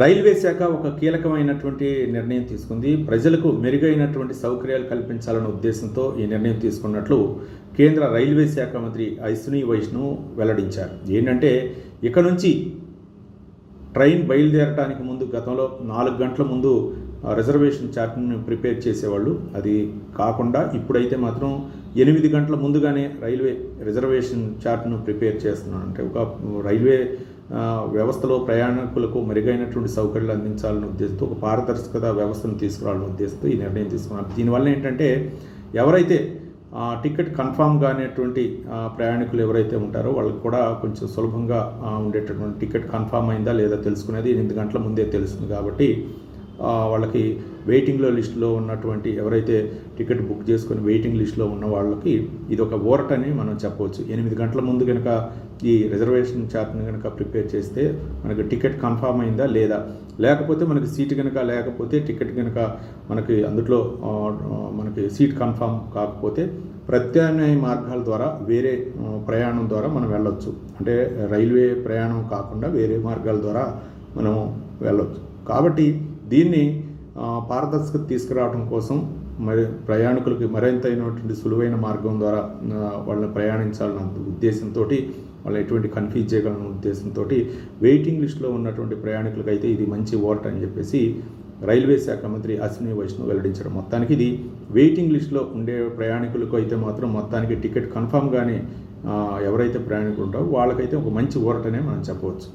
Railway శాఖ ఒక కీలకమైనటువంటి నిర్ణయం తీసుకుంది. ప్రజలకు మెరుగైనటువంటి సౌకర్యాలు కల్పించాలనే ఉద్దేశంతో ఈ నిర్ణయం తీసుకున్నట్లు కేంద్ర రైల్వే శాఖ మంత్రి అశ్విని వైష్ణవ్ వెల్లడించారు. ఏంటంటే ఇక నుంచి ట్రైన్ బయలుదేరడానికి ముందు గతంలో 4 గంటల ముందు రిజర్వేషన్ చార్ట్ను ప్రిపేర్ చేసేవాళ్ళు. అది కాకుండా ఇప్పుడైతే మాత్రం 8 గంటల ముందుగానే రైల్వే రిజర్వేషన్ చార్ట్ను ప్రిపేర్ చేస్తున్నాను. అంటే ఒక రైల్వే వ్యవస్థలో ప్రయాణికులకు మెరుగైనటువంటి సౌకర్యాలు అందించాలనే ఉద్దేశంతో ఒక పారదర్శకత వ్యవస్థను తీసుకురావాలనే ఉద్దేశంతో ఈ నిర్ణయం తీసుకున్నారు. దీనివల్ల ఏంటంటే ఎవరైతే టికెట్ కన్ఫామ్ కానిటువంటి ప్రయాణికులు ఎవరైతే ఉంటారో వాళ్ళకి కూడా కొంచెం సులభంగా ఉండేటటువంటి టికెట్ కన్ఫామ్ అయిందా లేదా తెలుసుకునేది 8 గంటల ముందే తెలుస్తుంది. కాబట్టి వాళ్ళకి వెయిటింగ్లో లిస్టులో ఉన్నటువంటి ఎవరైతే టికెట్ బుక్ చేసుకొని వెయిటింగ్ లిస్టులో ఉన్న వాళ్ళకి ఇది ఒక ఊరటని మనం చెప్పవచ్చు. 8 గంటల ముందు కనుక ఈ రిజర్వేషన్ చార్ట్ని కనుక ప్రిపేర్ చేస్తే మనకి టికెట్ కన్ఫామ్ అయిందా లేదా, లేకపోతే మనకి సీట్ కనుక లేకపోతే టికెట్ కనుక మనకి అందులో మనకి సీట్ కన్ఫామ్ కాకపోతే ప్రత్యామ్నాయ మార్గాల ద్వారా వేరే ప్రయాణం ద్వారా మనం వెళ్ళొచ్చు. అంటే రైల్వే ప్రయాణం కాకుండా వేరే మార్గాల ద్వారా మనం వెళ్ళొచ్చు. కాబట్టి దీన్ని పారదర్శకత తీసుకురావడం కోసం మరి ప్రయాణికులకి మరింతైనటువంటి సులువైన మార్గం ద్వారా వాళ్ళని ప్రయాణించాలన్న ఉద్దేశంతో వాళ్ళు ఎటువంటి కన్ఫ్యూజ్ చేయగలన్న ఉద్దేశంతో వెయిటింగ్ లిస్టులో ఉన్నటువంటి ప్రయాణికులకి అయితే ఇది మంచి ఓట్ అని చెప్పేసి రైల్వే శాఖ మంత్రి అశ్విని వైష్ణవ్ వెల్లడించారు. మొత్తానికి ఇది వెయిటింగ్ లిస్టులో ఉండే ప్రయాణికులకు అయితే మాత్రం మొత్తానికి టికెట్ కన్ఫామ్గానే ఎవరైతే ప్రయాణికులు ఉంటారో వాళ్ళకైతే ఒక మంచి ఓరటనే మనం చెప్పవచ్చు.